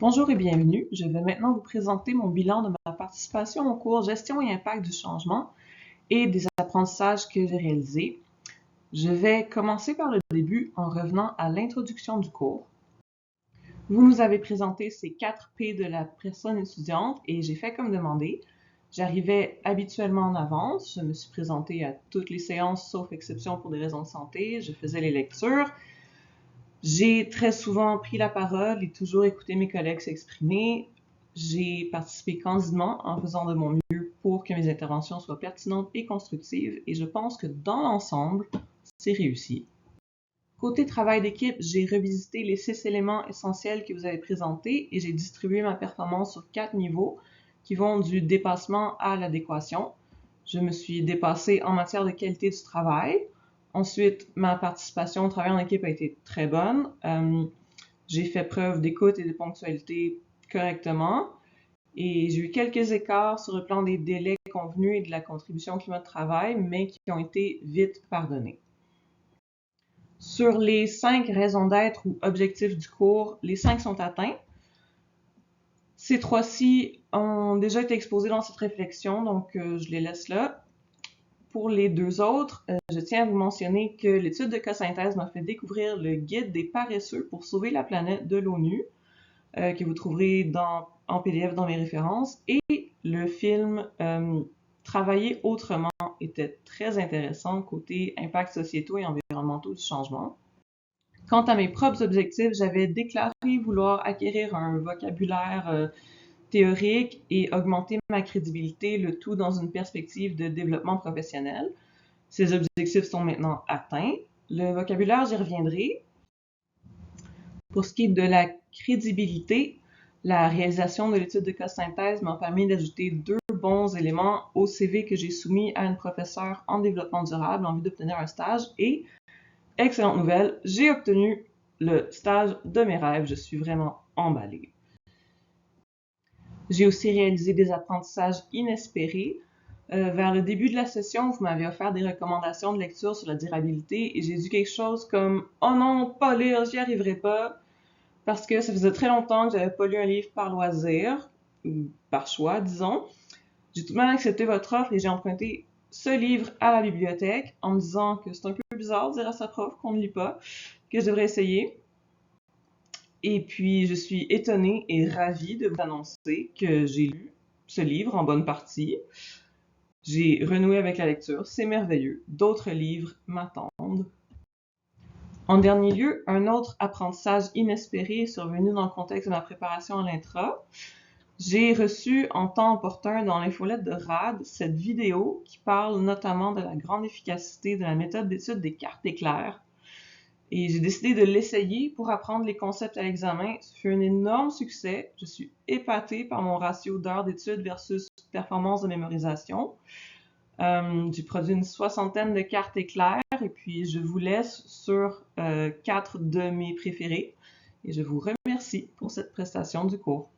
Bonjour et bienvenue. Je vais maintenant vous présenter mon bilan de ma participation au cours Gestion et impact du changement et des apprentissages que j'ai réalisés. Je vais commencer par le début en revenant à l'introduction du cours. Vous nous avez présenté ces 4 P de la personne étudiante et j'ai fait comme demandé. J'arrivais habituellement en avance, je me suis présentée à toutes les séances sauf exception pour des raisons de santé, je faisais les lectures. J'ai très souvent pris la parole et toujours écouté mes collègues s'exprimer. J'ai participé candidement en faisant de mon mieux pour que mes interventions soient pertinentes et constructives et je pense que dans l'ensemble, c'est réussi. Côté travail d'équipe, j'ai revisité les 6 éléments essentiels que vous avez présentés et j'ai distribué ma performance sur 4 niveaux qui vont du dépassement à l'adéquation. Je me suis dépassée en matière de qualité du travail. Ensuite, ma participation au travail en équipe a été très bonne. J'ai fait preuve d'écoute et de ponctualité correctement. Et j'ai eu quelques écarts sur le plan des délais convenus et de la contribution au climat de travail, mais qui ont été vite pardonnés. Sur les 5 raisons d'être ou objectifs du cours, les 5 sont atteints. Ces 3-ci ont déjà été exposés dans cette réflexion, donc je les laisse là. Pour les 2 autres, je tiens à vous mentionner que l'étude de cas synthèse m'a fait découvrir le guide des paresseux pour sauver la planète de l'ONU, que vous trouverez en PDF dans mes références, et le film Travailler autrement était très intéressant côté impacts sociétaux et environnementaux du changement. Quant à mes propres objectifs, j'avais déclaré vouloir acquérir un vocabulaire théorique et augmenter ma crédibilité, le tout dans une perspective de développement professionnel. Ces objectifs sont maintenant atteints. Le vocabulaire, j'y reviendrai. Pour ce qui est de la crédibilité, la réalisation de l'étude de cas synthèse m'a permis d'ajouter 2 bons éléments au CV que j'ai soumis à une professeure en développement durable en vue d'obtenir un stage et, excellente nouvelle, j'ai obtenu le stage de mes rêves. Je suis vraiment emballée. J'ai aussi réalisé des apprentissages inespérés. Vers le début de la session, vous m'avez offert des recommandations de lecture sur la durabilité et j'ai dit quelque chose comme « Oh non, pas lire, j'y arriverai pas » parce que ça faisait très longtemps que j'avais pas lu un livre par loisir, ou par choix, disons. J'ai tout de même accepté votre offre et j'ai emprunté ce livre à la bibliothèque en me disant que c'est un peu bizarre de dire à sa prof qu'on ne lit pas, que je devrais essayer. Et puis, je suis étonnée et ravie de vous annoncer que j'ai lu ce livre en bonne partie. J'ai renoué avec la lecture, c'est merveilleux. D'autres livres m'attendent. En dernier lieu, un autre apprentissage inespéré est survenu dans le contexte de ma préparation à l'intra. J'ai reçu en temps opportun dans l'infolette de RAD cette vidéo qui parle notamment de la grande efficacité de la méthode d'étude des cartes éclairs. Et j'ai décidé de l'essayer pour apprendre les concepts à l'examen. Ce fut un énorme succès. Je suis épatée par mon ratio d'heures d'études versus performance de mémorisation. J'ai produit une 60aine de cartes éclairs et puis je vous laisse sur 4 de mes préférés. Et je vous remercie pour cette prestation du cours.